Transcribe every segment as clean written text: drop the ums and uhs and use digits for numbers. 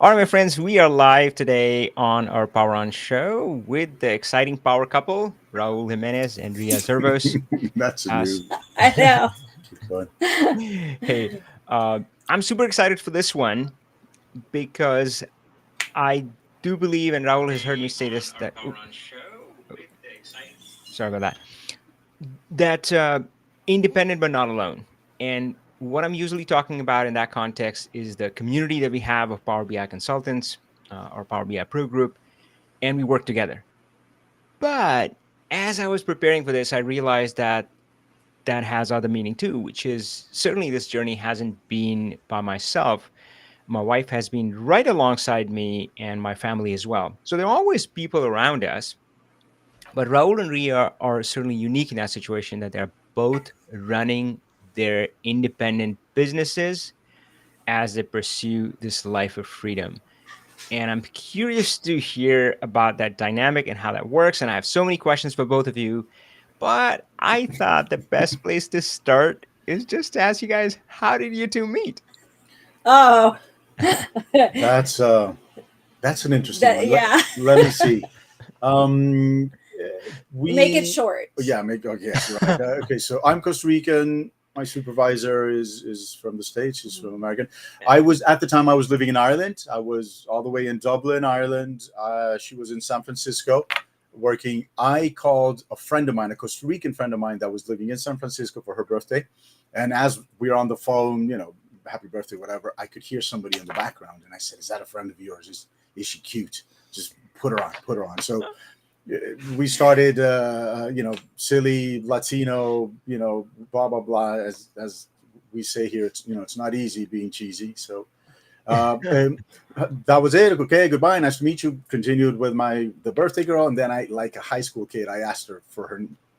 All right, my friends, we are live today on our Power On show with the exciting power couple, Raul Jimenez and Ria Zervos. That's a As new I know. one. hey, uh, I'm super excited for this one because I do believe, and Raul has heard me say this, that sorry about that independent but not alone. And what I'm usually talking about in that context is the community that we have of Power BI consultants, or Power BI Pro Group, and we work together. But as I was preparing for this, I realized that that has other meaning too, which is certainly this journey hasn't been by myself. My wife has been right alongside me and my family as well. So there are always people around us. But Raul and Ria are certainly unique in that situation that they're both running their independent businesses as they pursue this life of freedom. And I'm curious to hear about that dynamic and how that works. And I have so many questions for both of you. But I thought the best place to start is just to ask you guys, how did you two meet? Oh, That's uh, that's an interesting that one. Let yeah. Let me see. Um, Make it we short. yeah, make oh, yes, right. Okay, so I'm Costa Rican. My supervisor is from the States. He's from American. I was at the time I was living in Ireland. I was all the way in Dublin, Ireland. She was in San Francisco working. I called a friend of mine, a Costa Rican friend of mine that was living in San Francisco for her birthday. And as we were on the phone, happy birthday, whatever, I could hear somebody in the background. And I said, is that a friend of yours? Is she cute? Just put her on. So we started, silly Latino, blah blah blah, as we say here. It's not easy being cheesy. So and that was it. Okay, goodbye, nice to meet you. Continued with the birthday girl, and then I, like a high school kid, I asked her for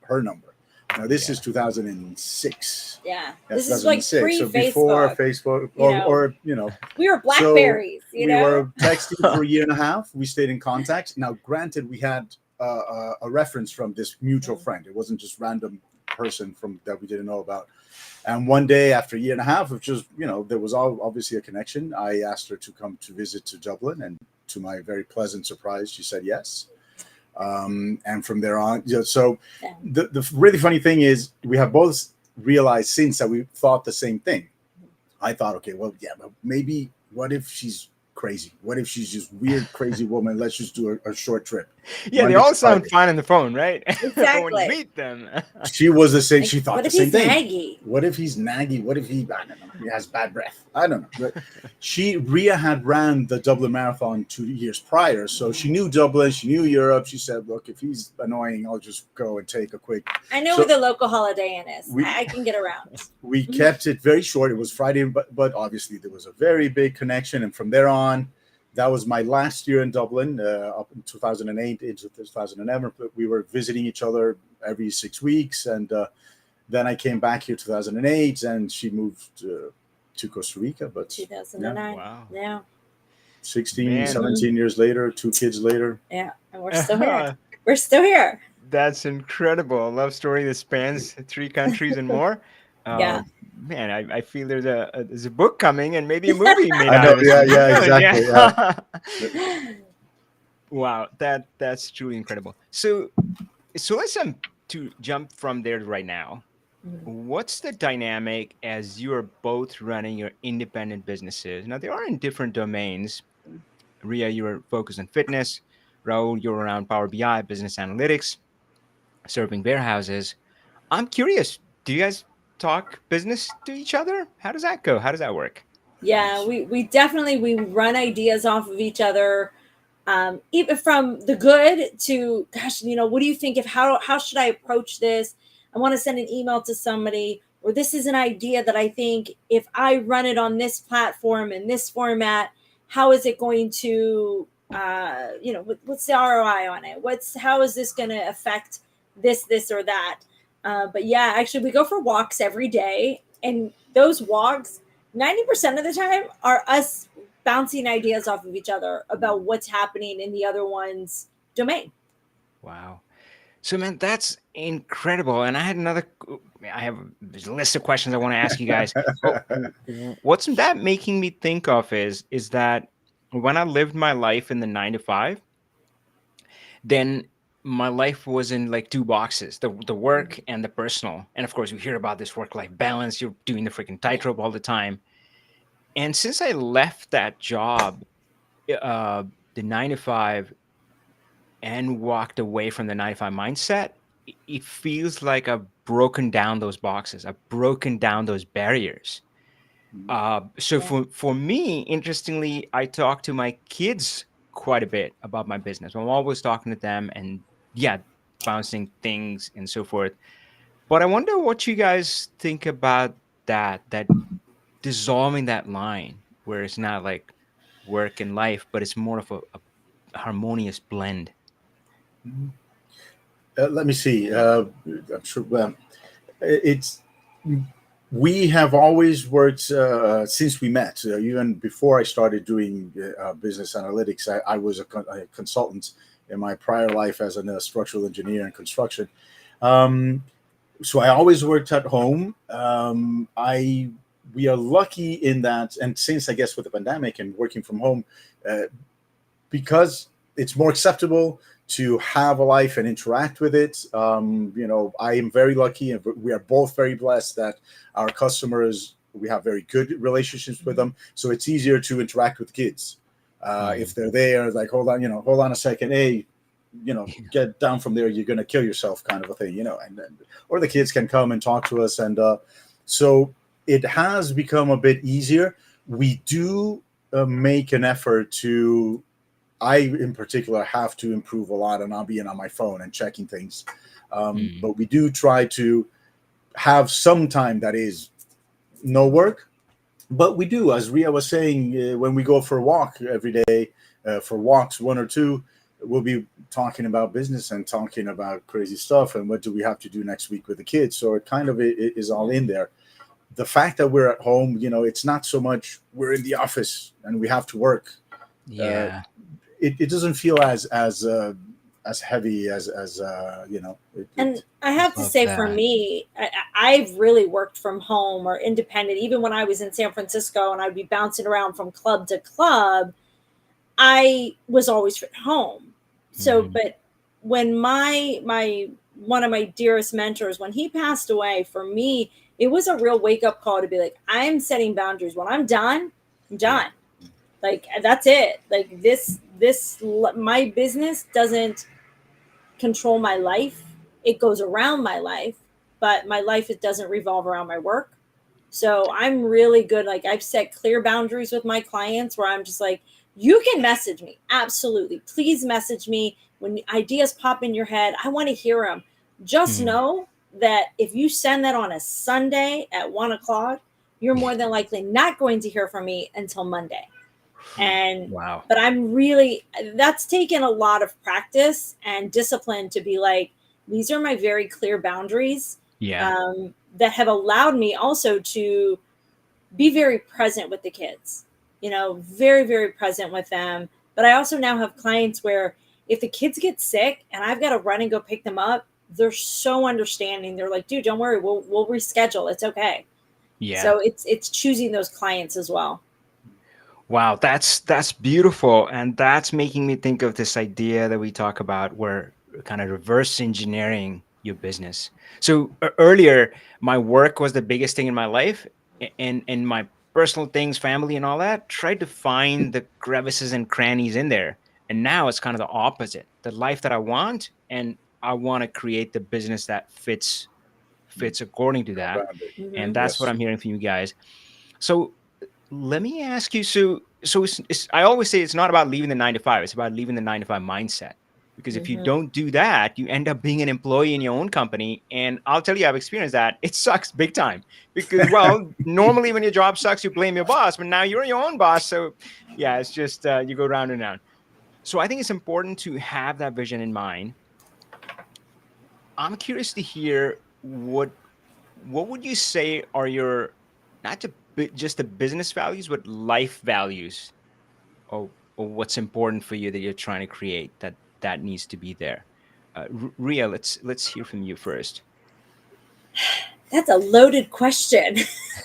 her number. Now this is Yeah. 2006. Yeah. Yeah, This is like 2006. pre So before Facebook. Facebook, You or, know, or we were so Blackberries. we were texting for a year and a half. We stayed in contact. Now, granted, we had a reference from this mutual friend. It wasn't just random person from that we didn't know about. And one day, after a year and a half of just, there was obviously a connection. I asked her to come to visit to Dublin, and to my very pleasant surprise, she said yes. And from there on, so Yeah. the really funny thing is we have both realized since that we thought the same thing. I thought, okay, well, yeah, but maybe what if she's crazy? What if she's just weird, crazy woman? Let's just do a short trip, Yeah, they Monday all to sound Friday. fine on the phone, right? But when you Exactly. meet them, She was the same. Like, She thought what the if same he's thing. naggy? What if he's naggy? What if I don't know, he has bad breath? I don't know. But Ria had ran the Dublin Marathon 2 years prior, so she knew Dublin, she knew Europe. She said, "Look, if he's annoying, I'll just go and take a quick." I know where So the local Holiday Inn is. we I can get around. we kept it very short. It was Friday, but obviously there was a very big connection, and from there on, that was my last year in Dublin, up in 2008 into 2011. We were visiting each other every 6 weeks, and then I came back here 2008, and she moved to Costa Rica. But yeah, 2009. wow, Yeah. 16, man. 17 years later, 2 kids later. Yeah. And we're still here. We're still here. That's incredible. A love story that spans three countries and more. Yeah. Man, I feel there's a book coming and maybe a movie made I out know, of this. yeah, Could be yeah, good. exactly, yeah. Yeah. Wow, that's truly incredible. So let's to jump from there right now. What's the dynamic as you are both running your independent businesses? Now they are in different domains. Ria, you're focused on fitness. Raul, you're around Power BI, business analytics, serving warehouses. I'm curious. Do you guys talk business to each other? How does that go? How does that work? Yeah, we definitely we run ideas off of each other, even from the good to, gosh, what do you think, if how should I approach this? I want to send an email to somebody, or this is an idea that I think if I run it on this platform in this format, how is it going to, what's the ROI on it? What's how is this going to affect this or that? But yeah, actually, we go for walks every day, and those walks 90% of the time are us bouncing ideas off of each other about what's happening in the other one's domain. Wow. So, man, that's incredible. And I had I have there's a list of questions I want to ask you guys. But what's that making me think of is that when I lived my life in the 9 to 5, then my life was in like two boxes, the work and the personal. And of course, we hear about this work-life balance. You're doing the freaking Yeah. tightrope all the time. And since I left that job, uh, the 9 to 5, and walked away from the 9 to 5 mindset, it feels like I've broken down those boxes. I've broken down those barriers. So Yeah. for me, interestingly, I talk to my kids quite a bit about my business. I'm always talking to them and yeah, bouncing things and so forth. But I wonder what you guys think about that dissolving that line where it's not like work and life, but it's more of a harmonious blend. Let me see. I'm sure. Well, it's we have always worked since we met. Even before I started doing business analytics, I was a consultant in my prior life as a structural engineer in construction. Um, so I always worked at home. I We are lucky in that, and since I guess with the pandemic and working from home, uh, because it's more acceptable to have a life and interact with it. I am very lucky, and we are both very blessed that our customers, we have very good relationships with them. So it's easier to interact with kids. If they're there, like, hold on a second, hey, get down from there, you're going to kill yourself, kind of a thing, or the kids can come and talk to us. And so it has become a bit easier. We do make an effort to, I in particular have to improve a lot on not being on my phone and checking things. But we do try to have some time that is no work. But we do, as Ria was saying, when we go for a walk every day, for walks, one or two, we'll be talking about business and talking about crazy stuff and what do we have to do next week with the kids. So it kind of it is all in there. The fact that we're at home, it's not so much we're in the office and we have to work. Yeah. It doesn't feel as heavy as And I have to Love say, for that. me, I've really worked from home or independent. Even when I was in San Francisco and I'd be bouncing around from club to club, I was always at home. So, Mhm. but when my one of my dearest mentors, when he passed away, for me, it was a real wake up call to be like, I'm setting boundaries. When I'm done, I'm Yeah. done. Like, that's it. Like, my business doesn't control my life. It goes around my life, but my life, it doesn't revolve around my work. So I'm really good. Like, I've set clear boundaries with my clients where I'm just like, you can message me. Absolutely. Please message me when ideas pop in your head. I want to hear them. Just Mhm. know that if you send that on a Sunday at 1 o'clock, you're more than likely not going to hear from me until Monday. And Wow. but I'm really, that's taken a lot of practice and discipline to be like, these are my very clear boundaries, Yeah. that have allowed me also to be very present with the kids, very, very present with them. But I also now have clients where if the kids get sick and I've got to run and go pick them up, they're so understanding. They're like, dude, don't worry, we'll reschedule. It's okay. Yeah. So it's choosing those clients as well. Wow, that's beautiful, and that's making me think of this idea that we talk about, where kind of reverse engineering your business. So earlier, my work was the biggest thing in my life, and my personal things, family, and all that. Tried to find the crevices and crannies in there, and now it's kind of the opposite. The life that I want, and I want to create the business that fits according to that, around it. and Hmm. that's what Yes. I'm hearing from you guys. So let me ask you. So I always say it's not about leaving the 9 to 5. It's about leaving the 9 to 5 mindset. Because if you Hmm. don't do that, you end up being an employee in your own company. And I'll tell you, I've experienced that. It sucks big time. Because, well, normally when your job sucks, you blame your boss, but now you're your own boss. So yeah, it's just you go round and round. So I think it's important to have that vision in mind. I'm curious to hear what would you say are your, not just the business values, but life values, or what's important for you that you're trying to create, that needs to be there. Ria, let's hear from you first. That's a loaded question.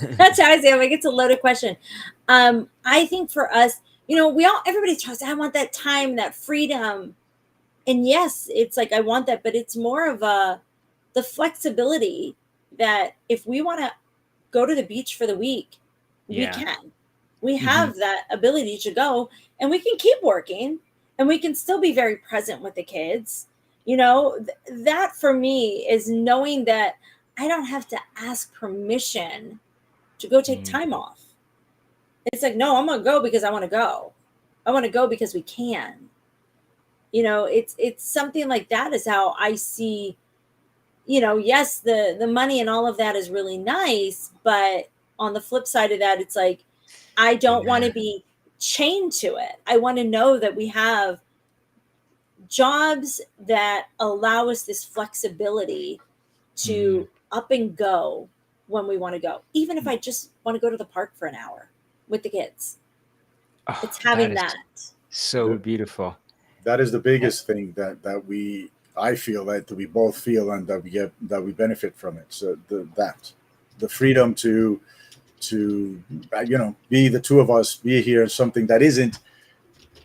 That's how I say it. Like, it's a loaded question. I think for us, Everybody tries, I want that time, that freedom. And yes, it's like, I want that, but it's more of the flexibility that if we want to go to the beach for the week, we Yeah. can. We Hmm. have that ability to go, and we can keep working, and we can still be very present with the kids. That for me is knowing that I don't have to ask permission to go take Hmm. time off. It's like, no, I'm going to go because I want to go. I want to go because we can. It's something like that is how I see, yes, the money and all of that is really nice, but on the flip side of that, it's like, I don't want Yeah. to be chained to it. I want to know that we have jobs that allow us this flexibility Hmm. to up and go when we want to go. Even if I just want to go to the park for an hour with the kids, Oh, it's that having is that. so beautiful. That is the biggest thing that we I feel that we both feel and that we benefit from it. So the freedom to be the two of us, be here, something that isn't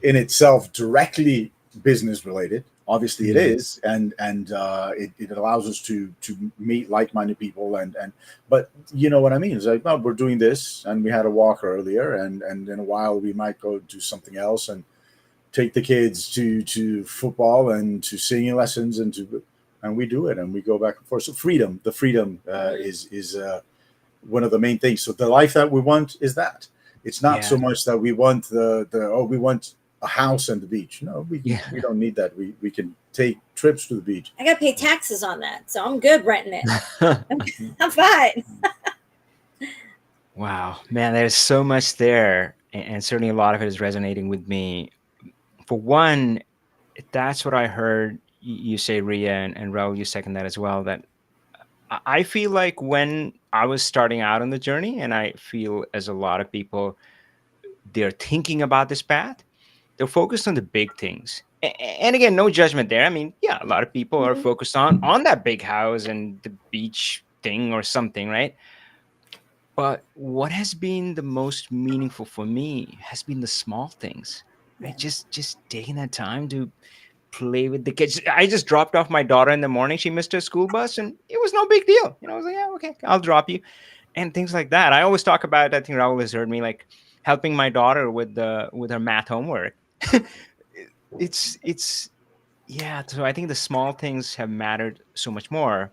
in itself directly business related. Obviously, it Mm. is, and it allows us to meet like minded people, and but you know what I mean. It's like, well, we're doing this, and we had a walk earlier, and in a while we might go do something else, and take the kids to football and to singing lessons, and we do it, and we go back and forth. So the freedom Mhm. is one of the main things. So the life that we want is that. It's not Yeah. so much that we want we want a house and the beach. No, we Yeah. don't need that. We can take trips to the beach. I got to pay taxes on that, so I'm good renting it. I'm fine. Wow, man, there's so much there, and certainly a lot of it is resonating with me. For one, that's what I heard you say, Ria, and Raul, you second that as well. That I feel like when I was starting out on the journey, and I feel as a lot of people, they're thinking about this path, they're focused on the big things. And again, no judgment there. I mean, yeah, a lot of people are Mhm. focused on that big house and the beach thing or something, right? But what has been the most meaningful for me has been the small things. Yeah. Right? Just taking that time to play with the kids. I just dropped off my daughter in the morning. She missed her school bus and it was no big deal. I was like, yeah, okay, I'll drop you. And things like that. I always talk about, I think Raul has heard me, like helping my daughter with her math homework. It's yeah. So I think the small things have mattered so much more.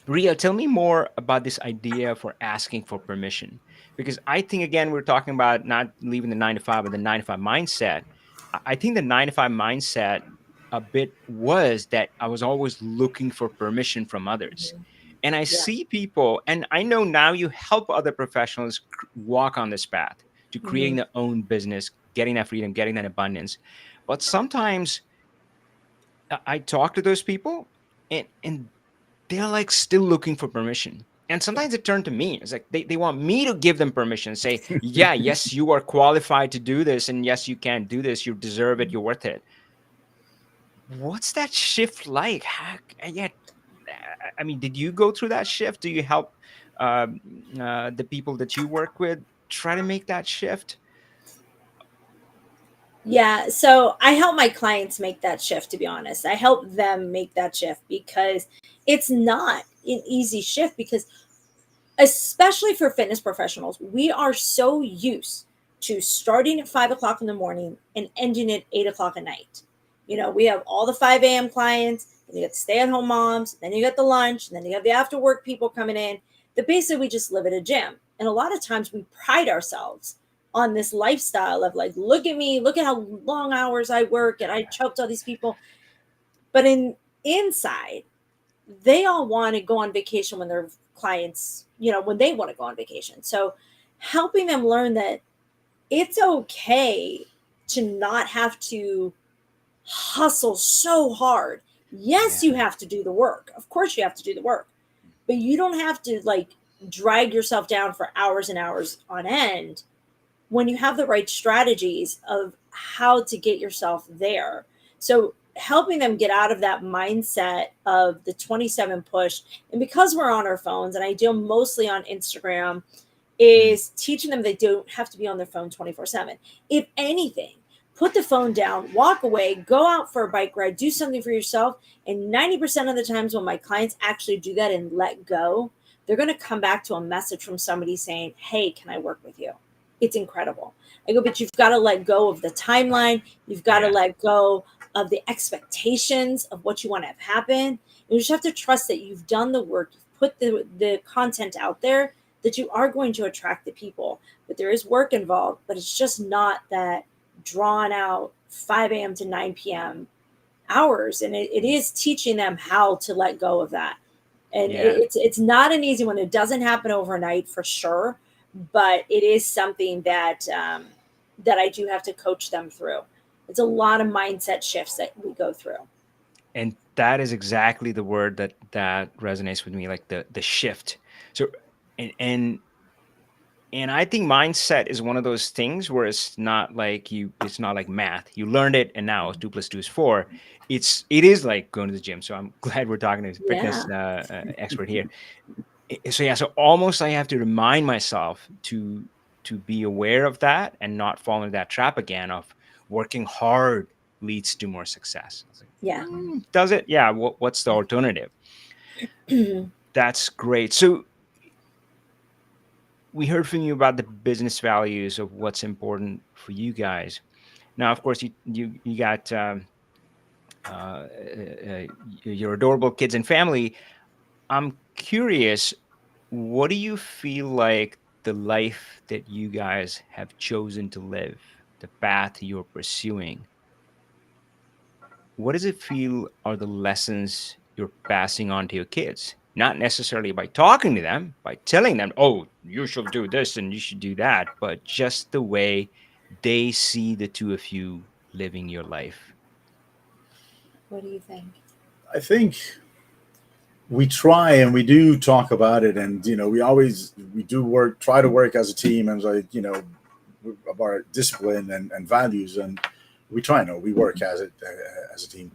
Ria, tell me more about this idea for asking for permission. Because I think, again, we're talking about not leaving the 9 to 5, but the 9 to 5 mindset. I think the 9 to 5 mindset a bit was that I was always looking for permission from others. Mhm. And I Yeah. see people, and I know now you help other professionals walk on this path to creating Mhm. their own business, getting that freedom, getting that abundance. But sometimes I talk to those people, and they're like still looking for permission. And Yeah. sometimes it turned to me. It's like they want me to give them permission, say, yeah, yes, you are qualified to do this. And yes, you can do this. You deserve it. You're worth it. What's that shift like? And yet, I mean, did you go through that shift? Do you help the people that you work with try to make that shift? Yeah, so I help my clients make that shift, to be honest. I help them make that shift because it's not an easy shift, because especially for fitness professionals, we are so used to starting at 5 o'clock in the morning and ending at 8 o'clock at night. We have all the 5 a.m. clients, and you got the stay at home moms, then you got the lunch, and then you have the after work people coming in. That basically we just live at a gym. And a lot of times we pride ourselves on this lifestyle of like, look at me, look at how long hours I work, and I choked all these people. But inside, they all want to go on vacation when their clients, when they want to go on vacation. So helping them learn that it's okay to not have to hustle so hard. Yes, Yeah. you have to do the work. Of course, you have to do the work, but you don't have to like drag yourself down for hours and hours on end when you have the right strategies of how to get yourself there. So helping them get out of that mindset of the 27 push. And because we're on our phones, and I deal mostly on Instagram, is teaching them they don't have to be on their phone 24/7. If anything, put the phone down, walk away, go out for a bike ride, do something for yourself. And 90% of the times when my clients actually do that and let go, they're going to come back to a message from somebody saying, hey, can I work with you? It's incredible. I go, but you've got to let go of the timeline. You've got to let go of the expectations of what you want to have happen. You just have to trust that you've done the work, you've put the content out there, that you are going to attract the people. But there is work involved, but it's just not that drawn out 5 a.m. to 9 p.m. hours. And it is teaching them how to let go of that. And it's not an easy one. It doesn't happen overnight for sure, but it is something that that I do have to coach them through. It's a lot of mindset shifts that we go through. And that is exactly the word that resonates with me, like the shift. So, and I think mindset is one of those things where it's not like math. You learned it, and now 2 + 2 is 4. It is like going to the gym. So I'm glad we're talking to a fitness expert here. So almost I have to remind myself to be aware of that and not fall into that trap again of working hard leads to more success. I was like, does it? Yeah. What's the alternative? That's great. So we heard from you about the business values of what's important for you guys. Now, of course, you got your adorable kids and family. I'm curious, what do you feel like the life that you guys have chosen to live, the path you're pursuing, what does it feel are the lessons you're passing on to your kids? Not necessarily by talking to them, by telling them, oh, you should do this and you should do that, but just the way they see the two of you living your life. What do you think? I think we try and we do talk about it, and we do try to work as a team, and of our discipline and values, and we work as a team,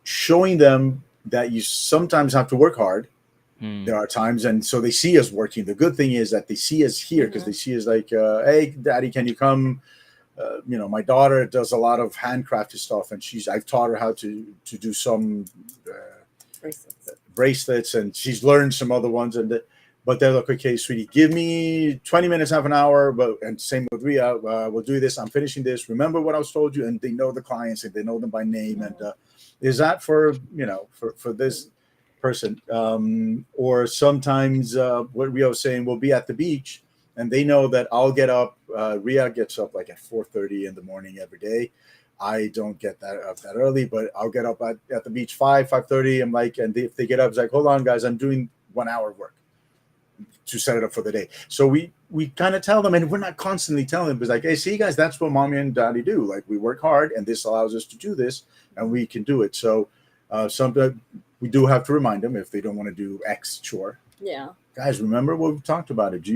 showing them that you sometimes have to work hard. There are times, and so they see us working. The good thing is that they see us here because they see us like, hey, Daddy, can you come? My daughter does a lot of handcrafted stuff, and I've taught her how to do some bracelets, and she's learned some other ones. But they're like, okay, sweetie, give me 20 minutes, half an hour. And same with Ria, we'll do this. I'm finishing this. Remember what I was told you, and they know the clients and they know them by name. And is that for this person? Or sometimes what Ria was saying, we'll be at the beach. And they know that I'll get up. Ria gets up like at 4:30 in the morning every day. I don't get that up that early, but I'll get up at the beach 5:30. I'm like, and if they get up, it's like, hold on, guys, I'm doing 1 hour of work to set it up for the day. So we kind of tell them, and we're not constantly telling them, but it's like, hey, see, guys, that's what mommy and daddy do. Like, we work hard, and this allows us to do this, and we can do it. So sometimes we do have to remind them if they don't want to do X chore. Yeah. Guys, remember what we talked about it.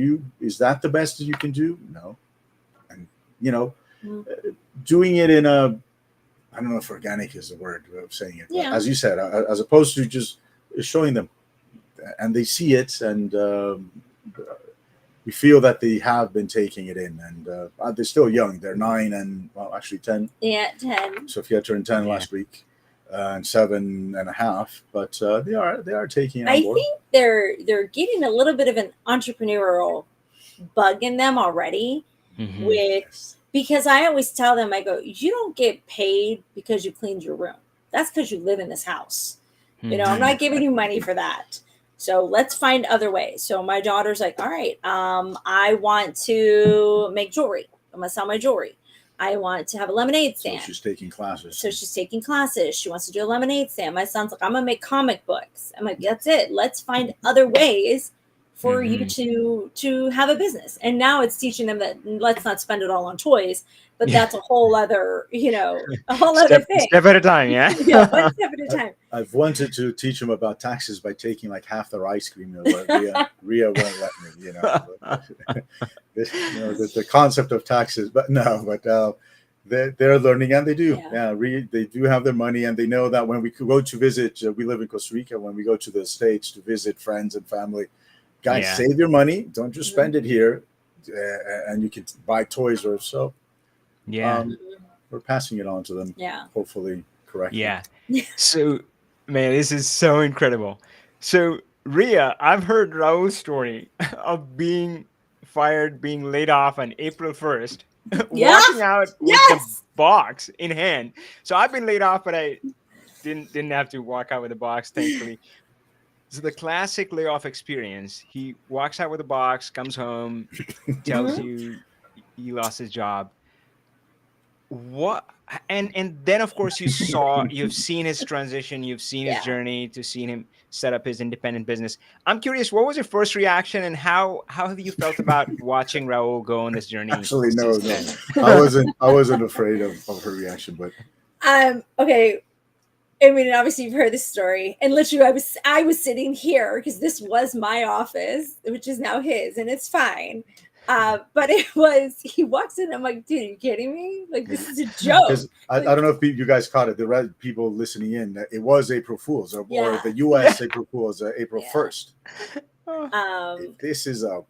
Is that the best that you can do? No. And, doing it in I don't know if organic is the word of saying it, but as you said, as opposed to just showing them, and they see it, and we feel that they have been taking it in, and they're still young. They're 9 and, well, actually 10. Yeah, 10. Sophia turned 10 last week. And 7.5, but they are taking it on board. I think they're getting a little bit of an entrepreneurial bug in them already. Because I always tell them, I go, you don't get paid because you cleaned your room. That's because you live in this house. I'm not giving you money for that. So let's find other ways. So my daughter's like, all right, I want to make jewelry. I'm gonna sell my jewelry. I want to have a lemonade stand. So she's taking classes. She wants to do a lemonade stand. My son's like, I'm going to make comic books. I'm like, that's it. Let's find other ways for you to have a business. And now it's teaching them that let's not spend it all on toys, but that's a whole other, other thing. Step at a time, yeah? Yeah, one step at a time. I've wanted to teach them about taxes by taking like half their ice cream. Ria won't let me, the concept of taxes, but they're learning, and they do. They do have their money, and they know that when we go to visit, we live in Costa Rica, when we go to the States to visit friends and family, guys, Yeah. save your money. Don't just spend it here, and you can buy toys or so. Yeah. We're passing it on to them, Yeah. hopefully correctly. Yeah. So, man, this is so incredible. So, Ria, I've heard Raul's story of being fired, being laid off on April 1st, Yeah. walking out with the Yes. box in hand. So, I've been laid off, but I didn't have to walk out with a box, thankfully. So, the classic layoff experience, he walks out with a box, comes home, tells Mhm. you he lost his job. What, and then of course you've seen his transition, you've seen his Yeah. journey to seeing him set up his independent business. I'm curious, what was your first reaction, and how have you felt about watching Raul go on this journey Actually, no, since no, then? I wasn't afraid of her reaction, but Okay. I mean, obviously you've heard this story, and literally, I was sitting here because this was my office, which is now his, and it's fine. But he walks in. I'm like, dude, are you kidding me? Like, this is a joke. because I don't know if you guys caught it. The red people listening in, it was April Fool's, or Yeah. the U.S. April Fool's, April Yeah. 1st. Um, This is a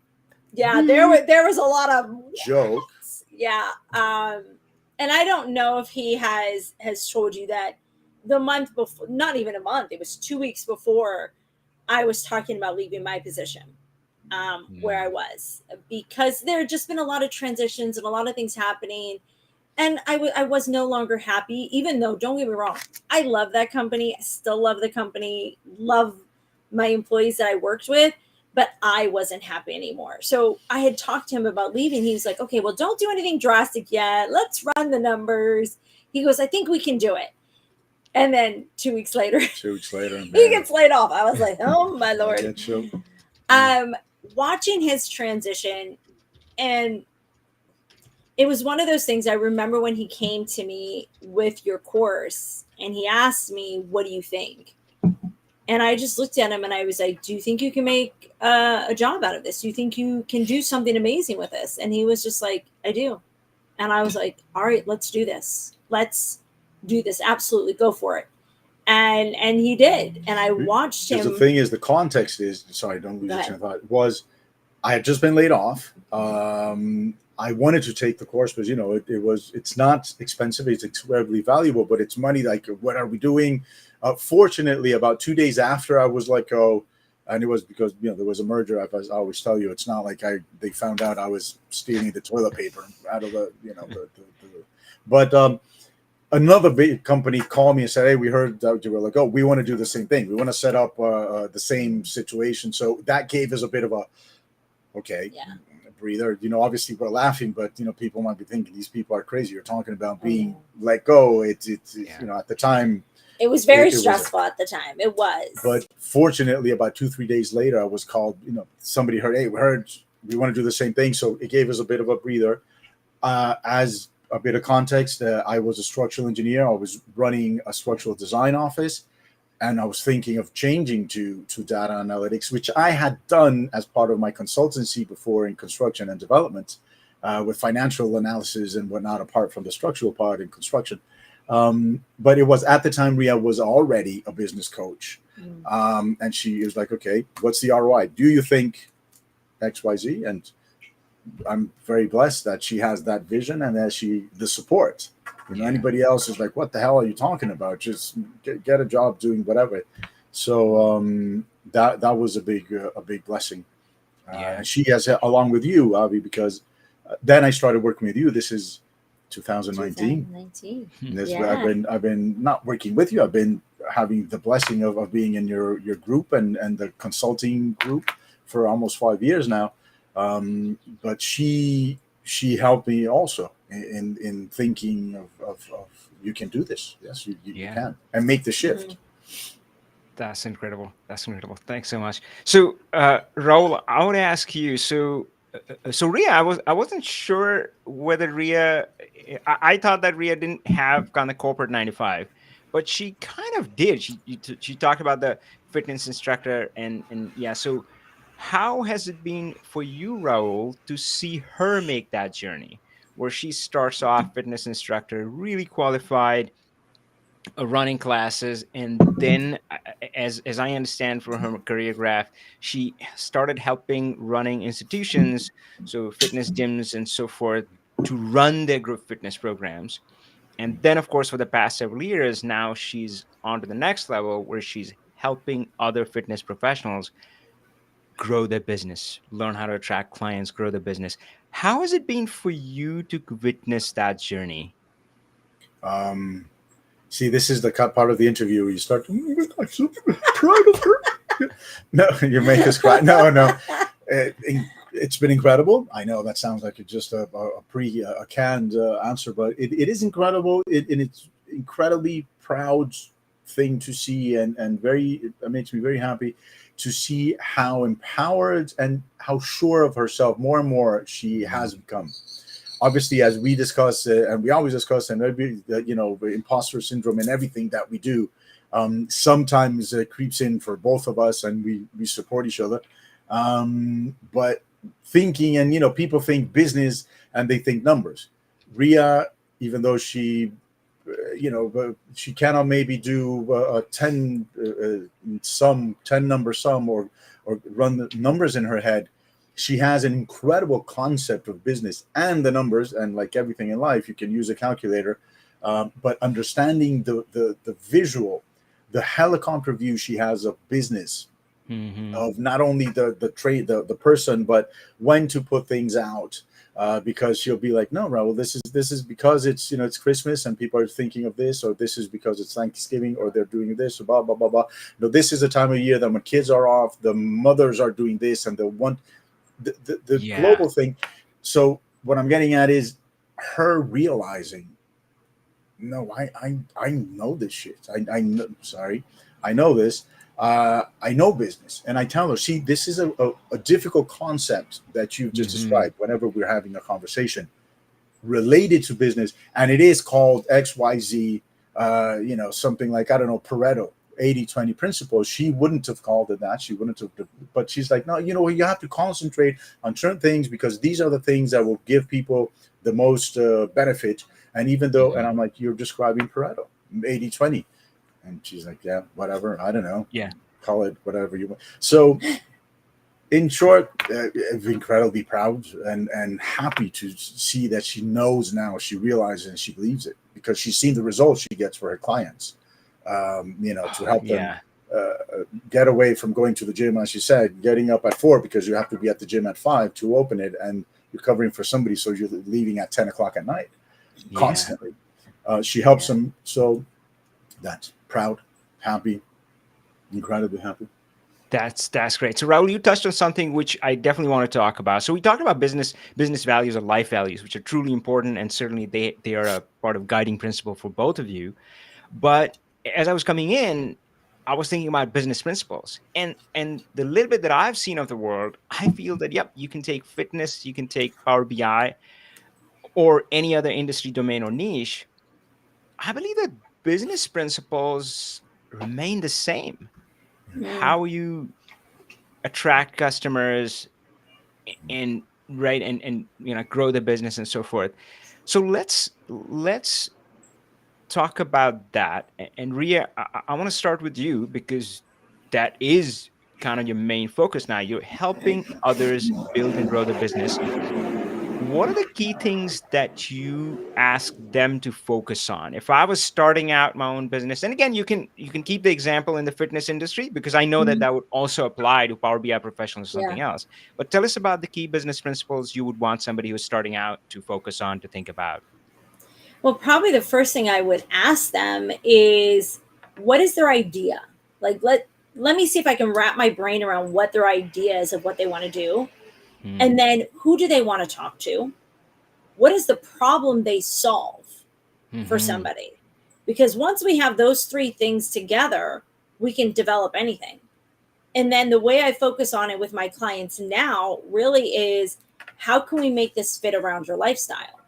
yeah, there was a lot of joke. yeah. And I don't know if he has told you that the month before, not even a month, it was 2 weeks before I was talking about leaving my position, where I was, because there had just been a lot of transitions and a lot of things happening. And I was no longer happy, even though, don't get me wrong, I love that company. I still love the company, love my employees that I worked with, but I wasn't happy anymore. So I had talked to him about leaving. He was like, okay, well, don't do anything drastic yet. Let's run the numbers. He goes, I think we can do it. And then 2 weeks later, 2 weeks later, he gets laid off. I was like, oh my I Lord. get you. Watching his transition, and it was one of those things. I remember when he came to me with your course and he asked me, what do you think? And I just looked at him and I was like, do you think you can make a job out of this? Do you think you can do something amazing with this? And he was just like, I do. And I was like, all right, let's do this. Let's do this. Absolutely. Go for it. And he did. And I watched him. Because the thing is, the context is, sorry, don't lose your train of thought, was I had just been laid off. I wanted to take the course because, it's not expensive. It's incredibly valuable, but it's money. Like, what are we doing? Fortunately, about 2 days after I was let go, and it was because, there was a merger. I always tell you, it's not like they found out I was stealing the toilet paper out of but another big company called me and said, hey, we heard that you were like, oh, we want to do the same thing. We want to set up the same situation. So that gave us a bit of a, okay, breather. Obviously we're laughing, but people might be thinking these people are crazy. You're talking about being let go. It's at the time it was very stressful at the time. It was. But fortunately, about 2-3 days later, I was called. Somebody heard, hey, we heard we want to do the same thing. So it gave us a bit of a breather. As a bit of context, I was a structural engineer. I was running a structural design office. And I was thinking of changing to data analytics, which I had done as part of my consultancy before in construction and development, with financial analysis and whatnot, apart from the structural part in construction. But it was at the time Ria was already a business coach. And she was like, okay, what's the ROI? Do you think XYZ? And I'm very blessed that she has that vision and that the support. Anybody else is like, what the hell are you talking about? Just get a job doing whatever. So that was a big blessing. And she has, along with you, Avi, because then I started working with you. This is 2019. This I've been not working with you. I've been having the blessing of being in your group and the consulting group for almost 5 years now. But she helped me also in thinking of you can do this. Yes, you can, and make the shift. That's incredible. Thanks so much. So, Raul, I want to ask you. So Ria, I wasn't sure whether Ria. I thought that Ria didn't have kind of corporate 9 to 5, but she kind of did. She talked about the fitness instructor and yeah. So, how has it been for you, Raul, to see her make that journey where she starts off fitness instructor, really qualified, running classes, and then as I understand from her career graph, she started helping running institutions, so fitness gyms and so forth, to run their group fitness programs. And then of course for the past several years now she's on to the next level where she's helping other fitness professionals grow their business, learn how to attract clients, grow their business. How has it been for you to witness that journey? Um, See, this is the part of the interview where you start. I'm so proud of her. No, you make us cry. No, no. It's been incredible. I know that sounds like it's just a canned answer, but it is incredible. And it's incredibly proud thing to see, and it makes me very happy to see how empowered and how sure of herself more and more she has become. Obviously, as we discuss, and we always discuss, and maybe imposter syndrome and everything that we do, sometimes creeps in for both of us, and we support each other. But thinking, and people think business and they think numbers. Ria, even though she, she cannot maybe do a 10 number sum, or run the numbers in her head. She has an incredible concept of business and the numbers, and like everything in life, you can use a calculator. But understanding the visual, the helicopter view she has of business, of not only the trade, the person, but when to put things out. Because she'll be like, no, Raul, this is because it's it's Christmas and people are thinking of this, or this is because it's Thanksgiving, or they're doing this, or blah blah blah blah. This is a time of year that when kids are off, the mothers are doing this, and the one. The Yeah. global thing. So what I'm getting at is her realizing, no, I know this shit. I know, sorry, I know this. I know business, and I tell her, see, this is a difficult concept that you've just described. Whenever we're having a conversation related to business, and it is called XYZ, something like, I don't know, Pareto 80-20 principles, she wouldn't have called it that. She wouldn't have, but she's like, no, you have to concentrate on certain things because these are the things that will give people the most benefit. And even though, and I'm like, you're describing Pareto 80-20. And she's like, yeah, whatever. I don't know. Yeah. Call it whatever you want. So in short, incredibly proud and happy to see that she knows now, she realizes and she believes it because she's seen the results she gets for her clients. To help them get away from going to the gym, as you said, getting up at 4 because you have to be at the gym at 5 to open it, and you're covering for somebody, so you're leaving at 10 o'clock at night constantly. She helps them, so that's proud, happy, incredibly happy. That's great. So Raul, you touched on something which I definitely want to talk about. So we talked about business values or life values, which are truly important, and certainly they are a part of guiding principle for both of you. But as I was coming in, I was thinking about business principles, and the little bit that I've seen of the world, I feel that yep, you can take fitness, you can take Power BI, or any other industry domain or niche. I believe that business principles remain the same. How you attract customers and right and grow the business and so forth. So let's talk about that. And Ria, I want to start with you because that is kind of your main focus now. You're helping others build and grow the business. What are the key things that you ask them to focus on? If I was starting out my own business, and again, you can keep the example in the fitness industry because I know that would also apply to Power BI professionals or something else. But tell us about the key business principles you would want somebody who's starting out to focus on, to think about. Well, probably the first thing I would ask them is, what is their idea? Like, let me see if I can wrap my brain around what their idea is of what they want to do. And then who do they want to talk to? What is the problem they solve for somebody? Because once we have those three things together, we can develop anything. And then the way I focus on it with my clients now really is, how can we make this fit around your lifestyle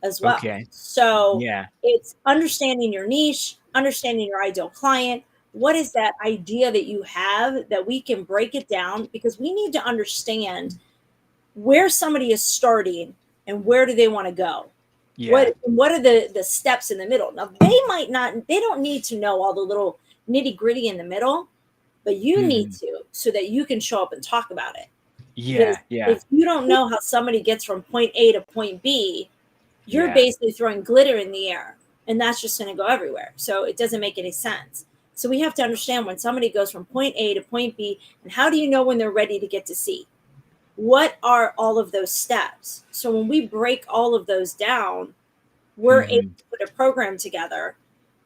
as well? Okay. So Yeah. it's understanding your niche, understanding your ideal client. What is that idea that you have that we can break it down? Because we need to understand where somebody is starting and where do they want to go. Yeah. What are the steps in the middle? Now they don't need to know all the little nitty gritty in the middle, but you need Mhm. to, so that you can show up and talk about it. Because Yeah. Yeah. if you don't know how somebody gets from point A to point B, you're Yeah. basically throwing glitter in the air, and that's just going to go everywhere. So it doesn't make any sense. So we have to understand when somebody goes from point A to point B, and how do you know when they're ready to get to C? What are all of those steps? So when we break all of those down, we're able Mhm. to put a program together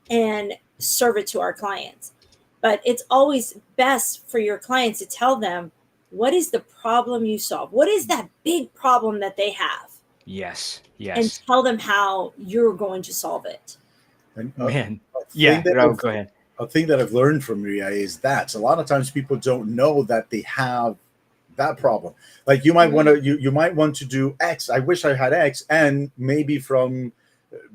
and serve it to our clients. But it's always best for your clients to tell them, what is the problem you solve? What is that big problem that they have? Yes. And Yes. tell them how you're going to solve it. And Man. a thing Yeah. that Raul, go ahead. a thing that I've learned from Ria is that a lot of times people don't know that they have that problem. Like you might want to you might want to do X. I wish I had X, and maybe from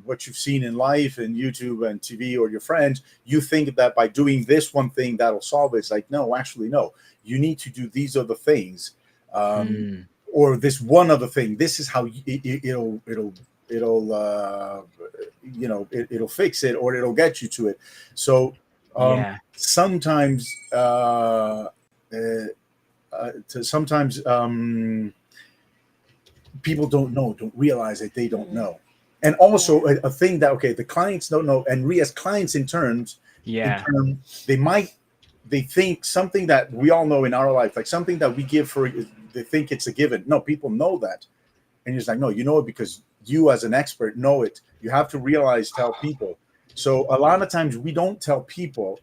what you've seen in life and YouTube and TV or your friends, you think that by doing this one thing that'll solve it. It's like, no, actually, no. You need to do these other things, Mm. or this one other thing. This is how it'll it'll fix it, or it'll get you to it. So Yeah. sometimes sometimes people don't realize that they don't know. And also a thing that, okay, the clients don't know, and we as clients Yeah. they think something that we all know in our life, like something that we give for, they think it's a given. No, people know that. And you're just like, no, you know it because you as an expert know it. You have to realize, tell people. So a lot of times we don't tell people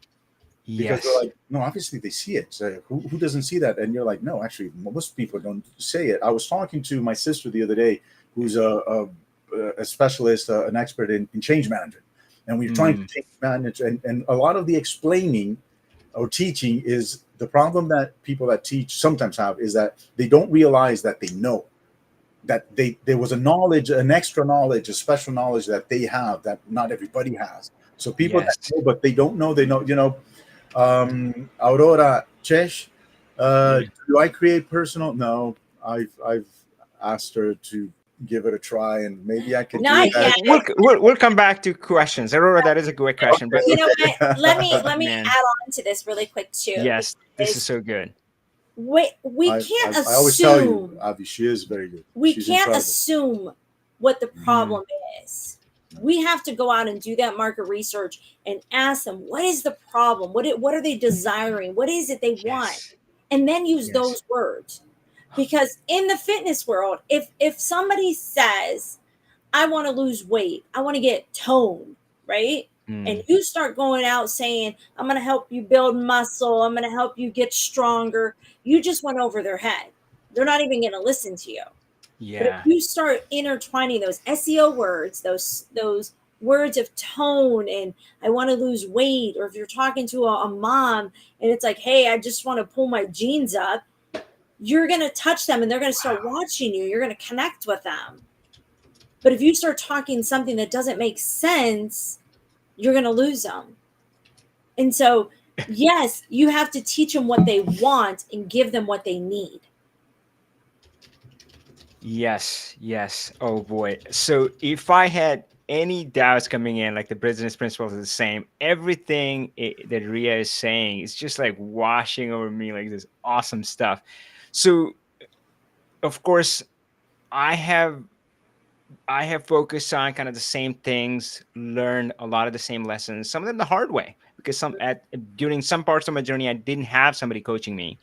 because we're Yes. like, no, obviously they see it. So who doesn't see that? And you're like, no, actually, most people don't say it. I was talking to my sister the other day, who's a specialist, an expert in change management. And we're trying to Mm. change manage. And a lot of the explaining or teaching is the problem that people that teach sometimes have is that they don't realize that they know that there was a knowledge, an extra knowledge, a special knowledge that they have that not everybody has. So people that Yes. know, but they don't know, they know, Aurora Chesh, Yeah. do I create personal? No, I've asked her to give it a try, and maybe I could do Not that. yet. We'll come back to questions. Aurora, that is a great question. But You know what? Let me man, add on to this really quick too, yes, this is because so good. we I, can't I always tell you, assume Avi, she is very good. we She's can't incredible. assume what the Mm. problem is. We have to go out and do that market research and ask them, what is the problem? What are they desiring? What is it they want? Yes. And then use Yes. those words. Because in the fitness world, if somebody says, I want to lose weight, I want to get toned, right? And Mm. you start going out saying, I'm going to help you build muscle, I'm going to help you get stronger, you just went over their head. They're not even going to listen to you. But if Yeah. you start intertwining those SEO words, those words of tone, and I want to lose weight, or if you're talking to a mom and it's like, hey, I just want to pull my jeans up, you're going to touch them and they're going to start watching you. You're going to connect with them. But if you start talking something that doesn't make sense, you're going to lose them. And so, yes, you have to teach them what they want and give them what they need. Yes. Yes. Oh boy. So if I had any doubts coming in, like the business principles are the same, everything that Ria is saying is just like washing over me like this awesome stuff. So of course, I have I have focused on kind of the same things, learned a lot of the same lessons, some of them the hard way, because some at during some parts of my journey, I didn't have somebody coaching me.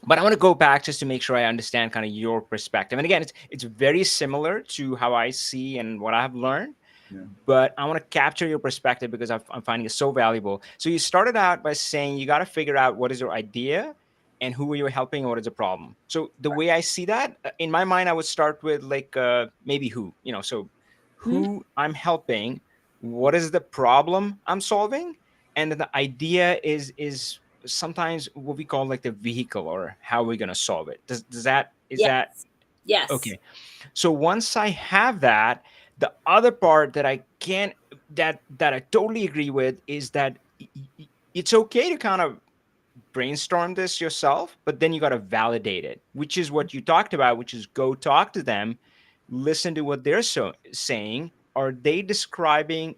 But I want to go back just to make sure I understand kind of your perspective. And again, it's very similar to how I see and what I've learned. Yeah. But I want to capture your perspective because I'm finding it so valuable. So you started out by saying you got to figure out what is your idea and who are you helping and what is the problem. So the way I see that in my mind, I would start with like maybe who, so Hmm? who I'm helping, what is the problem I'm solving, and then the idea is sometimes what we call like the vehicle or how we're gonna solve it. Does that is Yes. that Yes. okay? So once I have that, the other part that I can that I totally agree with is that it's okay to kind of brainstorm this yourself, but then you got to validate it, which is what you talked about, which is go talk to them, listen to what they're saying. Are they describing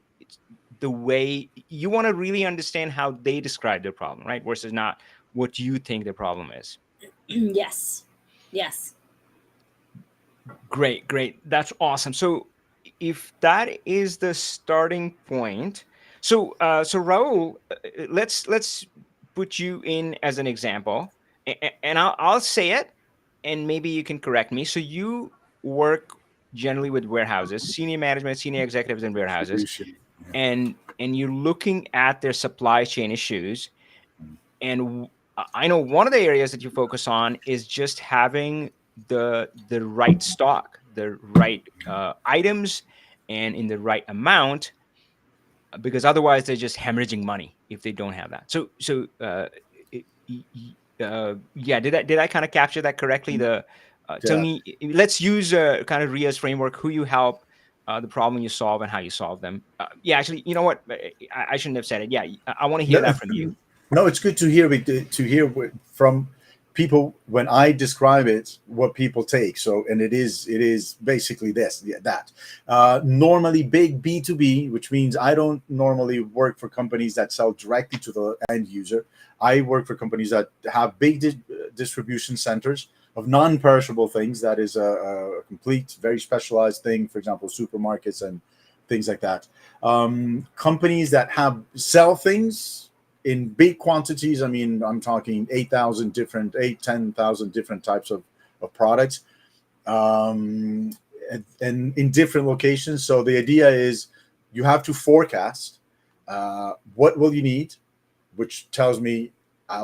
the way you want to really understand how they describe their problem, right? Versus not what you think the problem is. Yes. Yes. Great, great. That's awesome. So if that is the starting point, so Raul, let's put you in as an example, and I'll say it, and maybe you can correct me. So you work generally with warehouses, senior management, senior executives in warehouses, Distribution. Yeah. and you're looking at their supply chain issues. And I know one of the areas that you focus on is just having the right stock, the right items, and in the right amount, because otherwise they're just hemorrhaging money if they don't have that. It- yeah, did I kind of capture that correctly? The tell Yeah. me, let's use kind of Ria's framework, who you help, the problem you solve, and how you solve them. Yeah, actually, you know what? I shouldn't have said it. Yeah, I want to hear No, that from you. no, it's good to hear from people when I describe it what people take. So, and it is basically this, yeah, that. Normally, big B2B, which means I don't normally work for companies that sell directly to the end user. I work for companies that have big distribution centers of non-perishable things. That is a complete, very specialized thing. For example, supermarkets and things like that. Companies that have sell things in big quantities. I mean, I'm talking 10,000 different types of products, and in different locations. So the idea is you have to forecast what will you need, which tells me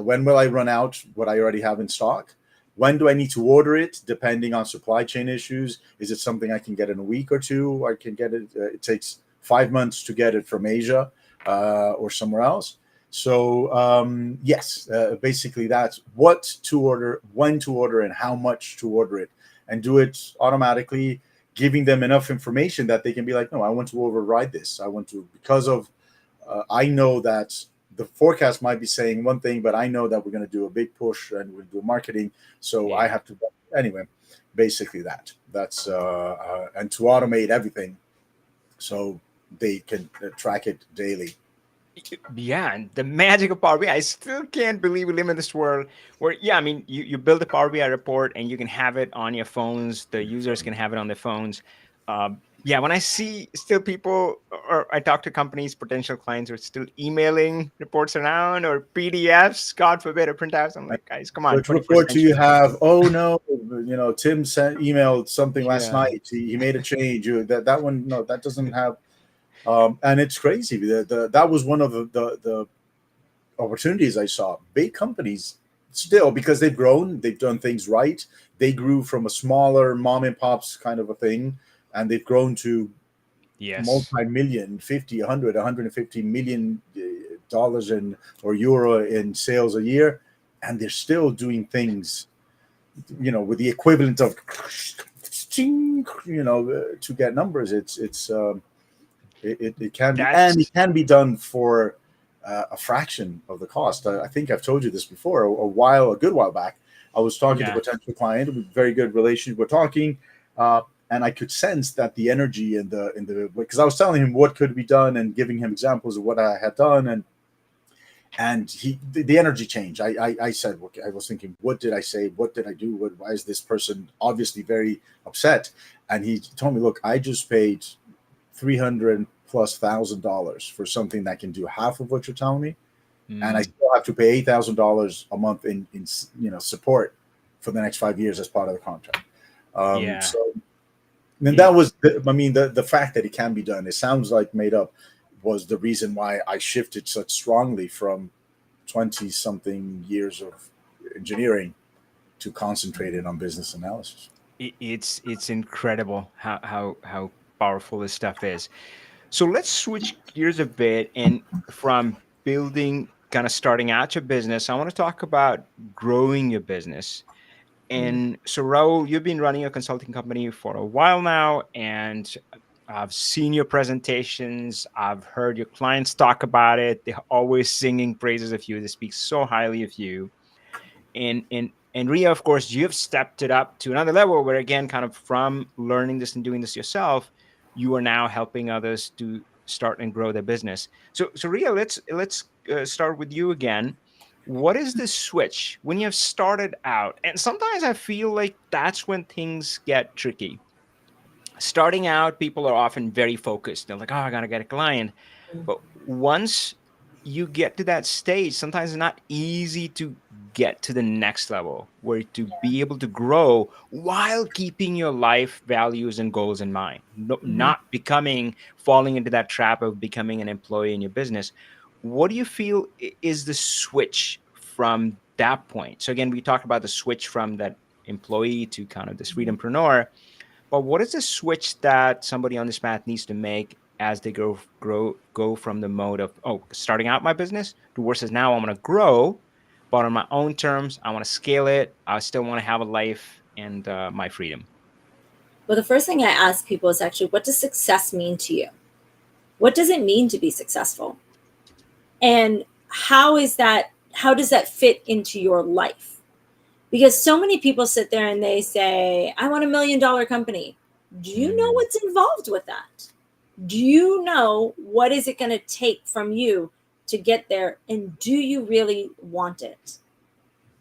when will I run out what I already have in stock. When do I need to order it? Depending on supply chain issues, is it something I can get in a week or two? I can get it. It takes 5 months to get it from Asia or somewhere else. So yes, basically that's what to order, when to order, and how much to order it, and do it automatically, giving them enough information that they can be like, no, I want to override this. I want to, because of I know that the forecast might be saying one thing, but I know that we're going to do a big push and we're going to do marketing. So I Yeah. have to, anyway, basically that's and to automate everything so they can track it daily. Yeah, and the magic of Power BI. I still can't believe we live in this world where, yeah, I mean, you build a Power BI report and you can have it on your phones. The users can have it on their phones. Yeah, when I see still people, or I talk to companies, potential clients who are still emailing reports around or PDFs, God forbid, or printouts. I'm like, guys, come on, Which 21st report do you century. have? Oh no, Tim sent emailed something last Yeah, night. He made a change. That one, no, that doesn't have. And it's crazy. That was one of the opportunities I saw. Big companies still, because they've grown, they've done things right. They grew from a smaller mom and pops kind of a thing, and they've grown to yes, multi-million, 50, 100, 150 million dollars in or euro in sales a year, and they're still doing things, with the equivalent of, to get numbers. It can be, and it that's, can be done for a fraction of the cost. I think I've told you this before. A good while back, I was talking to a yeah, potential client with very good relationship. We're talking, and I could sense that the energy in the because I was telling him what could be done and giving him examples of what I had done, and the energy changed. I said, okay, I was thinking, what did I say? What did I do? Why is this person obviously very upset? And he told me, look, I just paid $300,000+ for something that can do half of what you're telling me, and I mm, still have to pay $8,000 a month in support for the next 5 years as part of the contract. yeah. So then It, that was, the fact that it can be done. It sounds like made up, was the reason why I shifted such strongly from 20 something years of engineering to concentrated on business analysis. it's incredible how powerful this stuff is. So let's switch gears a bit, and from building, kind of starting out your business, I want to talk about growing your business. And so, Raul, you've been running a consulting company for a while now, and I've seen your presentations. I've heard your clients talk about it. They're always singing praises of you. They speak so highly of you. And And Ria, of course, you have stepped it up to another level where, again, kind of from learning this and doing this yourself, you are now helping others to start and grow their business. So Ria, let's start with you again. What is the switch when you have started out? And sometimes I feel like that's when things get tricky. Starting out, people are often very focused. They're like, oh, I gotta get a client. But once you get to that stage, sometimes it's not easy to get to the next level where to be able to grow while keeping your life values and goals in mind. No, Mhm. not falling into that trap of becoming an employee in your business. What do you feel is the switch from that point? So again, we talked about the switch from that employee to kind of this freedompreneur, but what is the switch that somebody on this path needs to make as they go from the mode of, oh, starting out my business to versus now I'm going to grow, but on my own terms. I want to scale it. I still want to have a life and my freedom. Well, the first thing I ask people is actually, what does success mean to you? What does it mean to be successful? And how does that fit into your life? Because so many people sit there and they say, I want $1 million company. Do you know Mm, what's involved with that? Do you know what is it going to take from you to get there? And do you really want it?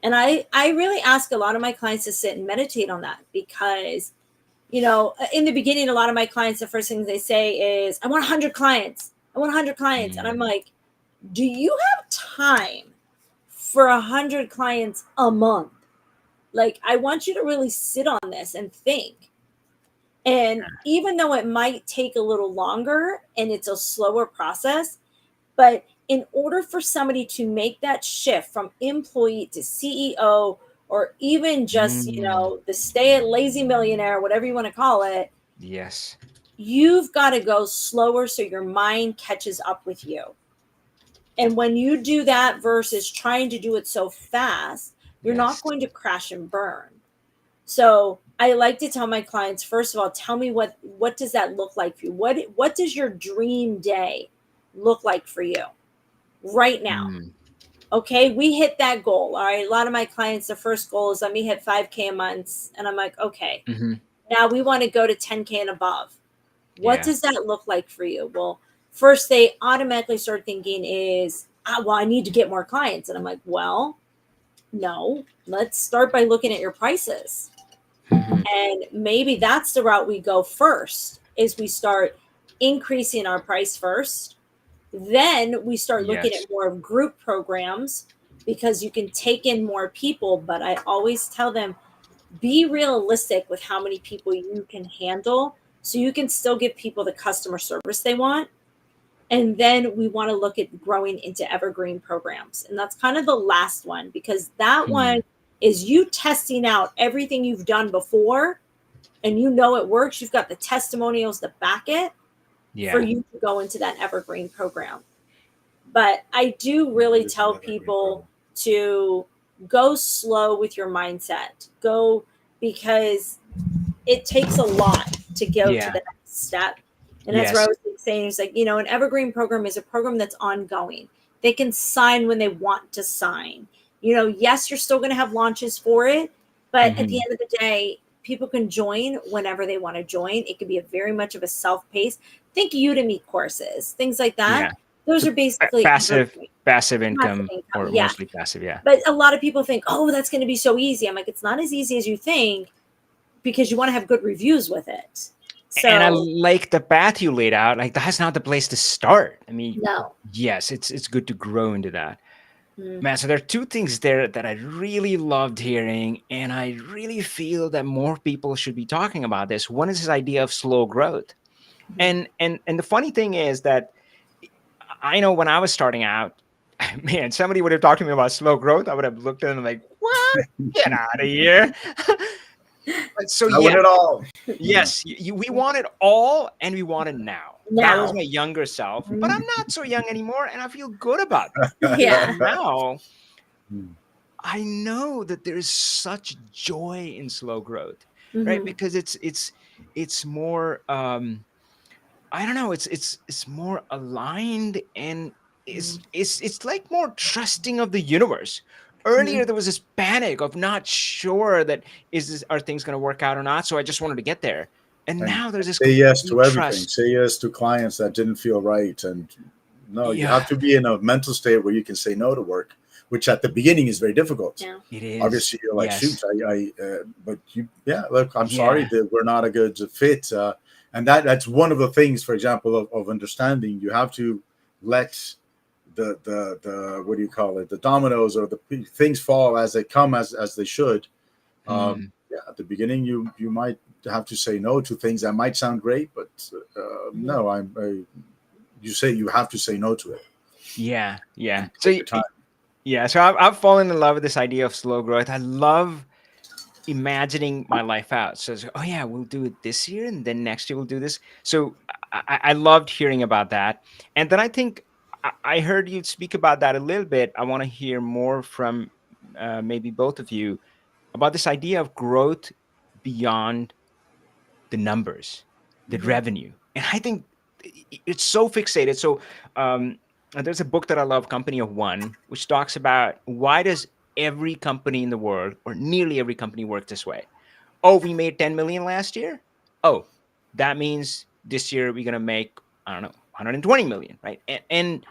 And I really ask a lot of my clients to sit and meditate on that because, in the beginning, a lot of my clients, the first thing they say is, I want 100 clients. I want 100 clients. And I'm mm, like, do you have time for 100 clients a month? Like, I want you to really sit on this and think. And even though it might take a little longer and it's a slower process, but in order for somebody to make that shift from employee to CEO, or even just, mm. the stay at lazy millionaire, whatever you want to call it, Yes. you've got to go slower so your mind catches up with you. And when you do that versus trying to do it so fast, you're not Yes. going to crash and burn. So I like to tell my clients, first of all, tell me what does that look like for you? What does your dream day look like for you right now? Mm, Okay, we hit that goal. All right. A lot of my clients, the first goal is let me hit 5K a month. And I'm like, okay, hmm. now we want to go to 10K and above. What Yeah. does that look like for you? Well, first they automatically start thinking is, well, I need to get more clients. And I'm like, well, no, let's start by looking at your prices. Hmm. And maybe that's the route we go first, is we start increasing our price first. Then we start looking Yes. at more of group programs because you can take in more people. But I always tell them, be realistic with how many people you can handle so you can still give people the customer service they want. And then we want to look at growing into evergreen programs. And that's kind of the last one, because that Hmm. one is you testing out everything you've done before and it works. You've got the testimonials to back it for Yeah. you to go into that evergreen program. But I do really What is an tell evergreen people program? to go slow with your mindset. Go, because it takes a lot to go to Yeah. the next step. And that's Yes. what I was saying. It's like, an evergreen program is a program that's ongoing. They can sign when they want to sign. Yes, you're still going to have launches for it, but at the Hmm. end of the day, people can join whenever they want to join. It can be a very much of a self-paced. Think Udemy courses, things like that. Yeah. Those So are basically evergreen. passive Passive income, income. or Yeah. mostly passive. Yeah. But a lot of people think, oh, that's going to be so easy. I'm like, it's not as easy as you think, because you want to have good reviews with it. And I So, like the path you laid out. Like, that's not the place to start. I mean, no. yes, it's good to grow into that. Mm, Man, so there are two things there that I really loved hearing, and I really feel that more people should be talking about this. One is this idea of slow growth. mhm. And the funny thing is that I know when I was starting out, man, somebody would have talked to me about slow growth. I would have looked at them like, what? Get out of here. But so I want yeah, it all. yes, we want it all, and we want it now. That was Now. my younger self, but Mhm. I'm not so young anymore, and I feel good about that because Yeah. now I know that there is such joy in slow growth, right? Hmm. Because it's more I don't know, it's more aligned, and it's like more trusting of the universe. earlier there was this panic of not sure that are things going to work out or not. So I just wanted to get there. And now there's this say yes to everything. trust. Say yes to clients that didn't feel right. And no, you Yeah. have to be in a mental state where you can say no to work, which at the beginning is very difficult. Yeah. It is. Obviously, you're like, Yes. shoot, but you, look, I'm Yeah. sorry that we're not a good fit. And that's one of the things, for example, of understanding. You have to let the what do you call it, the dominoes or the things fall as they come, as they should. At the beginning you might have to say no to things that might sound great, but no, you have to say no to it. Yeah. Take your time. Yeah, so I've fallen in love with this idea of slow growth. I love imagining my life out. So it's, oh yeah, we'll do it this year, and then next year we'll do this. So I loved hearing about that. And then I think I heard you speak about that a little bit. I want to hear more from maybe both of you about this idea of growth beyond the numbers, the revenue. And I think it's so fixated. So there's a book that I love, Company of One, which talks about why does every company in the world, or nearly every company, work this way. Oh, we made 10 million last year. Oh, that means this year we're gonna make, I don't know, 120 million, right? And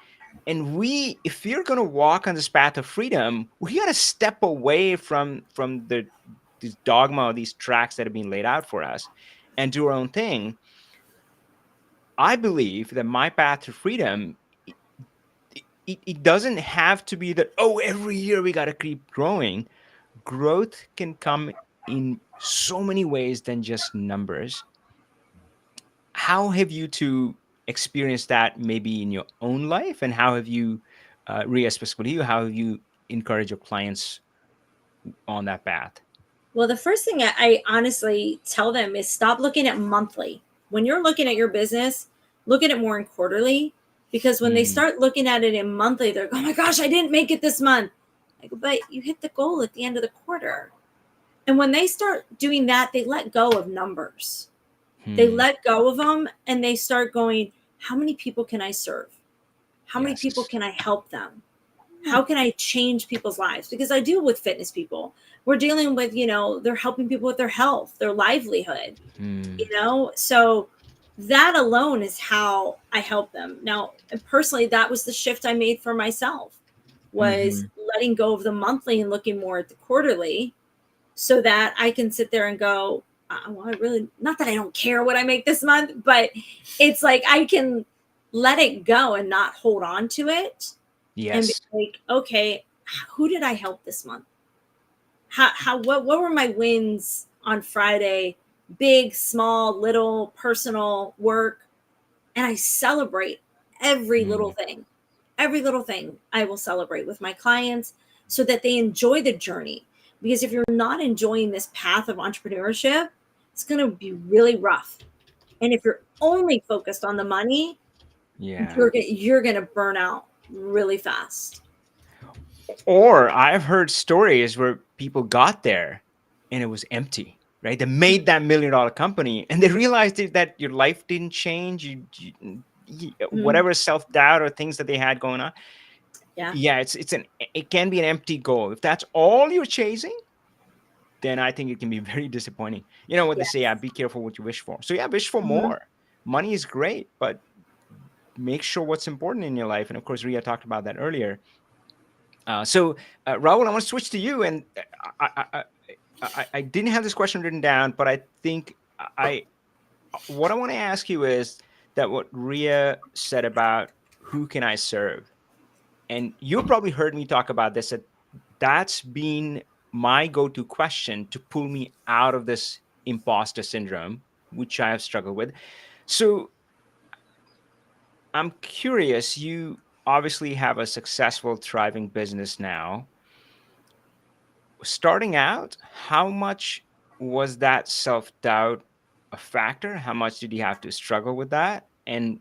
we, if we're gonna walk on this path of freedom, we gotta step away from this dogma, these tracks that have been laid out for us, and do our own thing. I believe that my path to freedom, it doesn't have to be that, oh, every year we got to keep growing. Growth can come in so many ways than just numbers. How have you two experienced that maybe in your own life? And how have you, Ria, specifically you, how have you encouraged your clients on that path? Well, the first thing I honestly tell them is stop looking at monthly. When you're looking at your business, look at it more in quarterly, because when they start looking at it in monthly, they're like, oh my gosh, I didn't make it this month. I go, but you hit the goal at the end of the quarter. And when they start doing that, they let go of numbers. They let go of them, and they start going, how many people can I serve? How many people can I help them? How can I change people's lives? Because I deal with fitness people. We're dealing with, they're helping people with their health, their livelihood, so that alone is how I help them. Now, personally, that was the shift I made for myself, was letting go of the monthly and looking more at the quarterly, so that I can sit there and go, well, I really, not that I don't care what I make this month, but it's like I can let it go and not hold on to it. And be like, okay, who did I help this month? What were my wins on Friday? Big, small, little, personal, work. And I celebrate every little thing. Every little thing I will celebrate with my clients, so that they enjoy the journey. Because if you're not enjoying this path of entrepreneurship, it's going to be really rough. And if you're only focused on the money, you're going to burn out really fast. Or I've heard stories where people got there and it was empty, right? They made that $1 million company and they realized that your life didn't change. Whatever self-doubt or things that they had going on. Yeah, it can be an empty goal. If that's all you're chasing, then I think it can be very disappointing. You know what they say, be careful what you wish for. So wish for more. Money is great, but make sure what's important in your life. And of course, Ria talked about that earlier. So Raul, I want to switch to you. And I didn't have this question written down, but I think what I want to ask you is that what Ria said about who can I serve? And you probably heard me talk about this, that's been my go-to question to pull me out of this imposter syndrome, which I have struggled with. So I'm curious, you obviously have a successful, thriving business now. Starting out, how much was that self-doubt a factor? How much did you have to struggle with that? And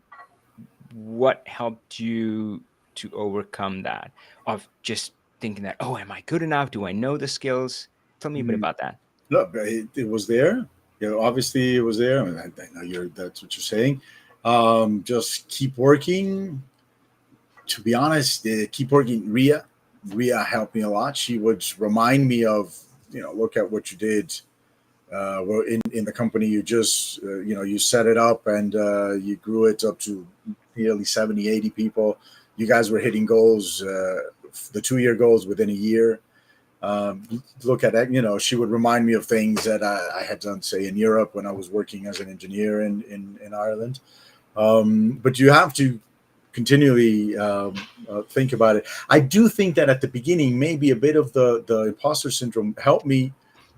what helped you to overcome that, of just thinking that, oh, am I good enough? Do I know the skills? Tell me a bit about that. Look, it was there. Obviously it was there. I mean, I know that's what you're saying. Just keep working. To be honest, keep working. Ria, Ria helped me a lot. She would remind me of, look at what you did. Well, in the company, you just, you set it up and you grew it up to nearly 70, 80 people. You guys were hitting goals, the 2-year goals within a year. Look at that, she would remind me of things that I had done, say, in Europe when I was working as an engineer in Ireland. But you have to continually think about it. I do think that at the beginning, maybe a bit of the imposter syndrome helped me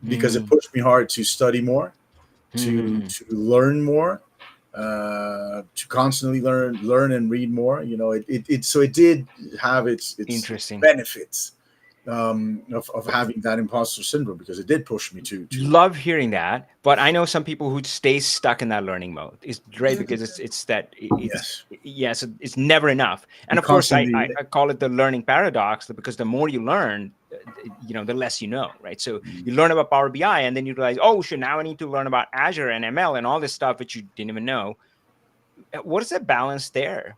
because it pushed me hard to study more, to learn more, to constantly learn and read more. So it did have its Interesting. benefits of having that imposter syndrome, because it did push me to Love hearing that, but I know some people who stay stuck in that learning mode. It's great because it's never enough. And of course, I call it the learning paradox, because the more you learn, the less you know, right? So you learn about Power BI, and then you realize, oh shit, now I need to learn about Azure and ML and all this stuff that you didn't even know. What is the balance there?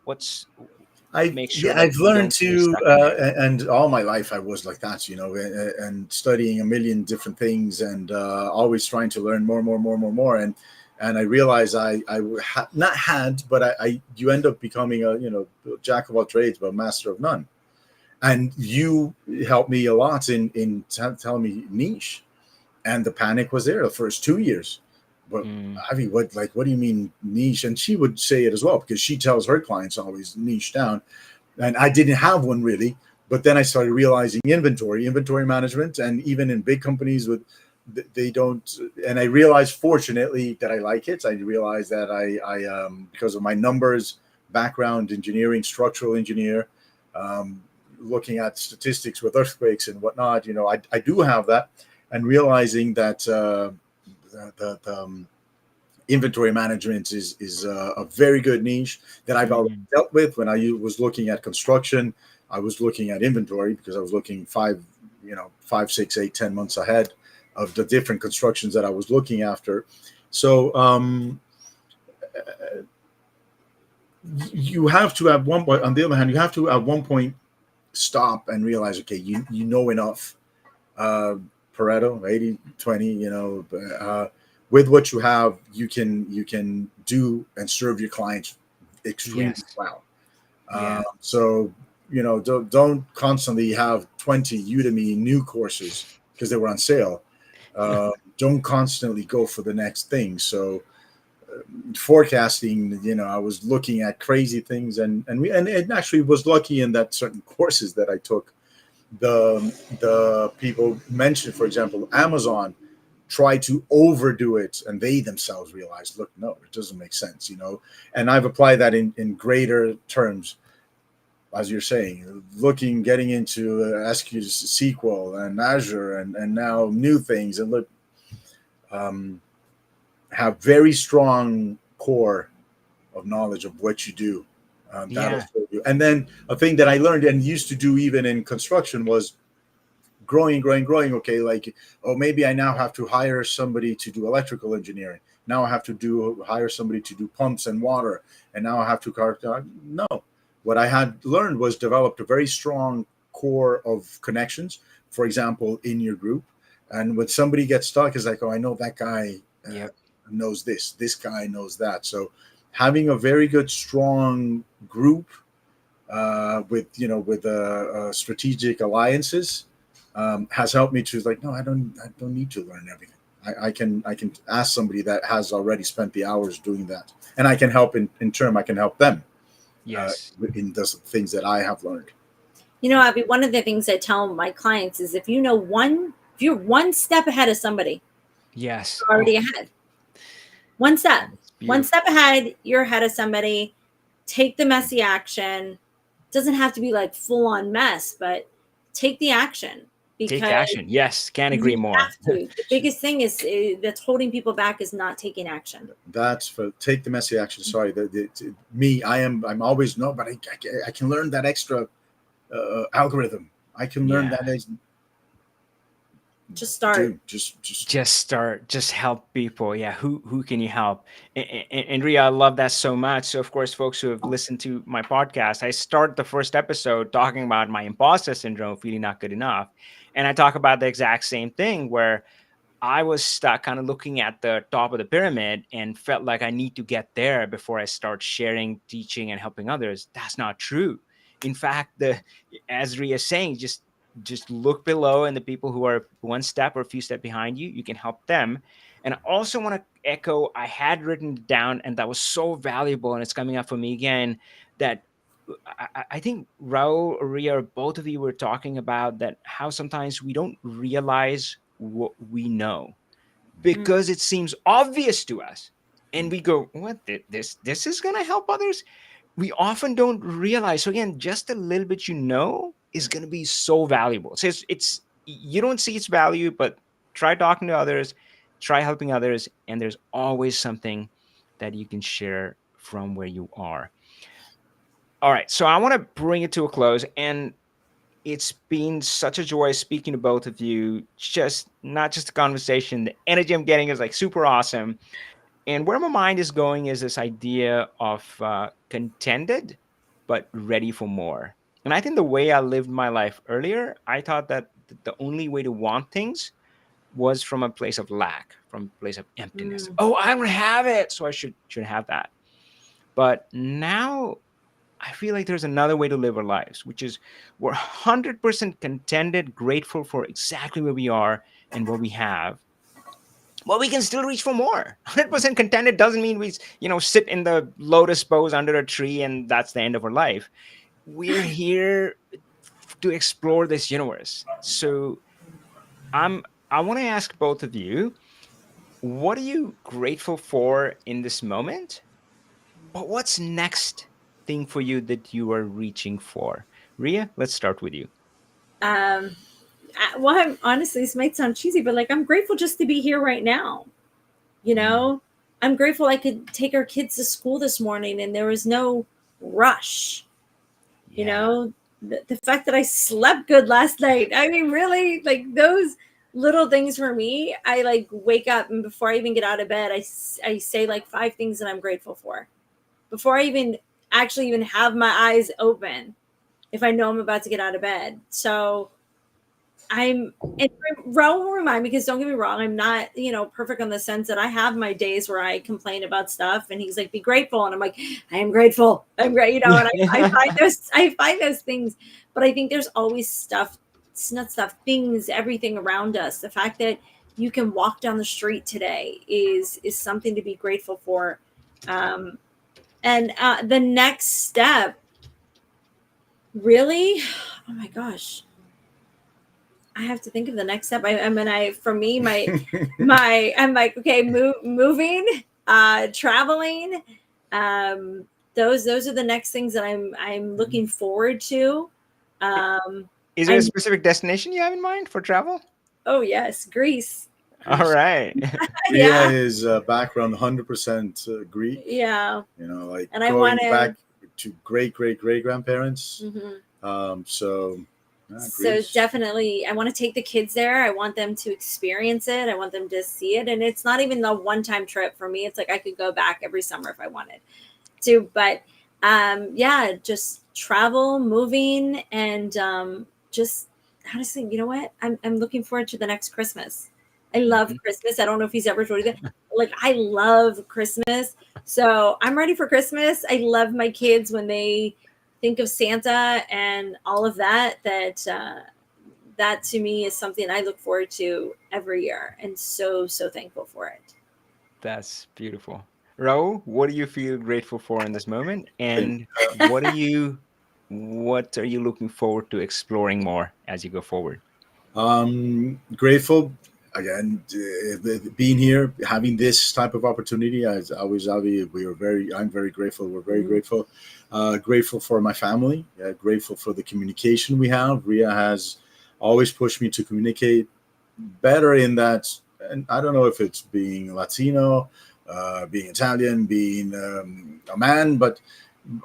I've learned to, and all my life I was like that, and studying a million different things, and always trying to learn more, and I realized you end up becoming a jack of all trades but master of none. And you helped me a lot in telling me niche, and the panic was there the first 2 years. But Avi, what do you mean niche? And she would say it as well, because she tells her clients always niche down. And I didn't have one really. But then I started realizing inventory management, and even in big companies they don't. And I realized, fortunately, that I like it. I realized that I because of my numbers background, engineering, structural engineer, looking at statistics with earthquakes and whatnot, I do have that, and realizing that the inventory management is a very good niche that I've already dealt with. When I was looking at construction, I was looking at inventory because I was looking 5, 6, 8, 10 months ahead of the different constructions that I was looking after. So you have to, at one point, on the other hand, you have to at one point stop and realize, okay, you know enough. Pareto, 80-20, with what you have, you can do and serve your clients extremely well. So, don't constantly have 20 Udemy new courses because they were on sale. Don't constantly go for the next thing. So forecasting, I was looking at crazy things, and it actually was lucky in that certain courses that I took, the people mentioned, for example, Amazon try to overdo it, and they themselves realize, look, no, it doesn't make sense, and I've applied that in greater terms, as you're saying, getting into SQL and Azure and now new things, and look, have very strong core of knowledge of what you do. That'll show you. And then a thing that I learned and used to do even in construction was growing. Okay, like, maybe I now have to hire somebody to do electrical engineering. Now I have to hire somebody to do pumps and water. And now I have to no. What I had learned was developed a very strong core of connections, for example, in your group. And when somebody gets stuck, it's like, I know that guy knows this guy knows that. So having a very good, strong group with strategic alliances has helped me to, like, no, I don't need to learn everything. I can ask somebody that has already spent the hours doing that, and I can help in turn. I can help them in the things that I have learned. Abby, one of the things I tell my clients is if you're one step ahead of somebody, you're already ahead. One step ahead, you're ahead of somebody. Take the messy action. Doesn't have to be like full on mess, but take the action. Take action. Yes, can't agree more. The biggest thing is that's holding people back is not taking action. That's for take the messy action. Sorry, I'm always but I can learn that extra algorithm. I can learn that. Just start. do. Just start, just help people. Yeah, who can you help? And Ria, I love that so much. So of course, folks who have listened to my podcast, I start the first episode talking about my imposter syndrome, feeling not good enough, and I talk about the exact same thing where I was stuck kind of looking at the top of the pyramid and felt like I need to get there before I start sharing, teaching, and helping others. That's not true. In fact, the as Ria is saying, just look below, and the people who are one step or a few steps behind you, you can help them. And I also want to echo, I had written it down, and that was so valuable, and it's coming up for me again, that I think Raul or Ria, or both of you were talking about that, how sometimes we don't realize what we know Mm. because it seems obvious to us. And we go, what, this is going to help others? We often don't realize. So again, just a little bit is going to be so valuable. So it's you don't see its value, but try talking to others, try helping others, and there's always something that you can share from where you are. All right, so I want to bring it to a close, and it's been such a joy speaking to both of you. Just not just a conversation, the energy I'm getting is like super awesome. And where my mind is going is this idea of contented but ready for more. And I think the way I lived my life earlier, I thought that the only way to want things was from a place of lack, from a place of emptiness. Mm. Oh, I don't have it, so I should have that. But now I feel like there's another way to live our lives, which is we're 100% contented, grateful for exactly where we are and what we have. But we can still reach for more. 100% contented doesn't mean we, sit in the lotus pose under a tree and that's the end of our life. We're here to explore this universe. So I want to ask both of you, what are you grateful for in this moment? But what's next thing for you that you are reaching for? Ria, let's start with you. Well, honestly, this might sound cheesy, but like I'm grateful just to be here right now. You know, I'm grateful I could take our kids to school this morning and there was no rush. You Yeah. know, the fact that I slept good last night. I mean, really, like those little things for me. I like wake up and before I even get out of bed, I say like 5 things that I'm grateful for before I even actually even have my eyes open. If I know I'm about to get out of bed, so and Raul will remind me because don't get me wrong, I'm not, perfect in the sense that I have my days where I complain about stuff and he's like, be grateful. And I'm like, I am grateful. I'm great, and I find those things, but I think there's always stuff, it's not stuff, things, everything around us. The fact that you can walk down the street today is something to be grateful for. And the next step, really, oh my gosh, I have to think of the next step. For me, I'm like, okay, moving, traveling. Those are the next things that I'm looking forward to. Is there a specific destination you have in mind for travel? Oh yes, Greece. All right. Ria Yeah, is background 100% Greek. yeah. Like And I going want to. back to great grandparents. Mm-hmm. So So definitely, I want to take the kids there. I want them to experience it. I want them to see it. And it's not even a one-time trip for me. It's like I could go back every summer if I wanted to. But yeah, just travel, moving, and just honestly, you know what? I'm looking forward to the next Christmas. I love Christmas. I don't know if he's ever told you that. Like I love Christmas. So I'm ready for Christmas. I love my kids when they think of Santa and all of that. That to me is something I look forward to every year, and so thankful for it. That's beautiful. Raul, what do you feel grateful for in this moment? Thank And what are you looking forward to exploring more as you go forward? Grateful again being here, having this type of opportunity. As always, Avi, I'm very grateful. We're very grateful. Grateful for my family. Grateful for the communication we have. Ria has always pushed me to communicate better in that. And I don't know if it's being Latino, being Italian, being a man, but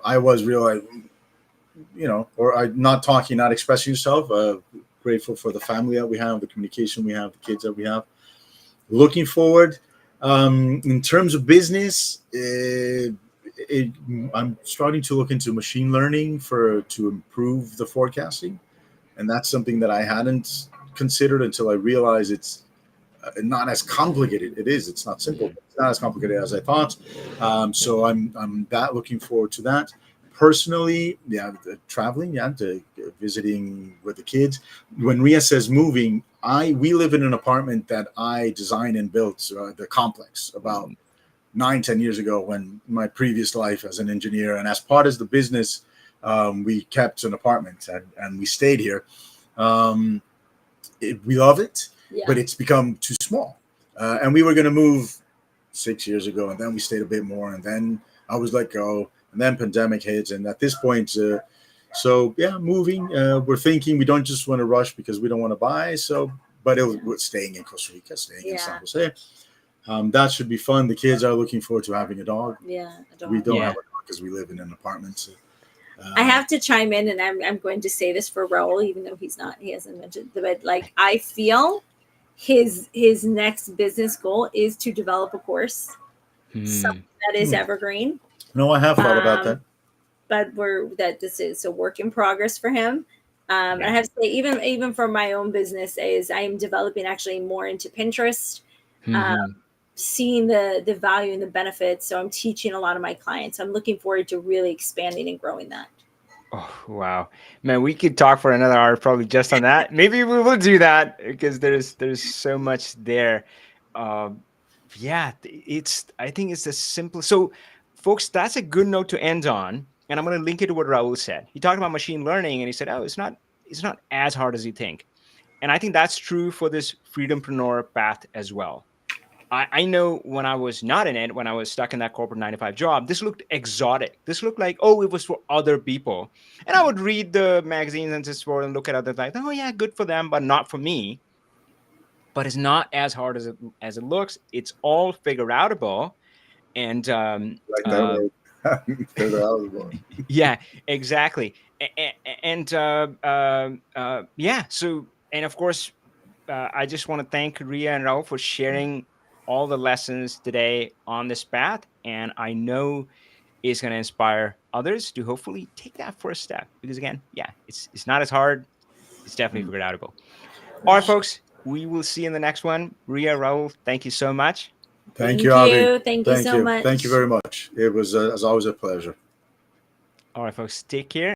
I was real, or not talking, not expressing yourself. grateful for the family that we have, the communication we have, the kids that we have. Looking forward. In terms of business, I'm starting to look into machine learning to improve the forecasting, and that's something that I hadn't considered until I realized it's not as complicated. It is. It's not simple. But it's not as complicated as I thought. So I'm looking forward to that. Personally, traveling, to visiting with the kids. When Ria says moving, we live in an apartment that I designed and built, the complex, about 9-10 years ago, when my previous life as an engineer, and as part of the business, we kept an apartment and we stayed here. We love it, but it's become too small. And we were going to move 6 years ago, and then we stayed a bit more, and then I was let go, and then pandemic hits, and at this point, moving. We're thinking we don't just want to rush because we don't want to buy. But we're staying in Costa Rica, staying in San Jose. That should be fun. The kids are looking forward to having a dog. Yeah, a dog. We don't have a dog because we live in an apartment. So, I have to chime in, and I'm going to say this for Raul, even though he hasn't mentioned the bed. Like, I feel his next business goal is to develop a course, something that is evergreen. No, I have thought about that. But this is a work in progress for him. And I have to say, even for my own business, is I am developing actually more into Pinterest, seeing the value and the benefits. So I'm teaching a lot of my clients. I'm looking forward to really expanding and growing that. Oh, wow, man, we could talk for another hour probably just on that. Maybe we will do that because there's so much there. I think it's the simplest. So folks, that's a good note to end on. And I'm going to link it to what Raul said. He talked about machine learning, and he said, it's not as hard as you think. And I think that's true for this freedom-preneur path as well. I know when I was not in it, when I was stuck in that corporate 9-to-5 job, this looked exotic. This looked like, it was for other people. And I would read the magazines and just and look at other things. Oh, yeah, good for them, but not for me. But it's not as hard as it looks. It's all figure outable. And like that word. Yeah, exactly. And so, and of course, I just want to thank Ria and Raul for sharing all the lessons today on this path. And I know it's going to inspire others to hopefully take that first step. Because again, it's not as hard. It's definitely figure outable. All right, folks, we will see you in the next one. Ria, Raul, thank you so much. Thank you, Avi. Thank you so much. Thank you very much. It was, as always, a pleasure. All right, folks, take care.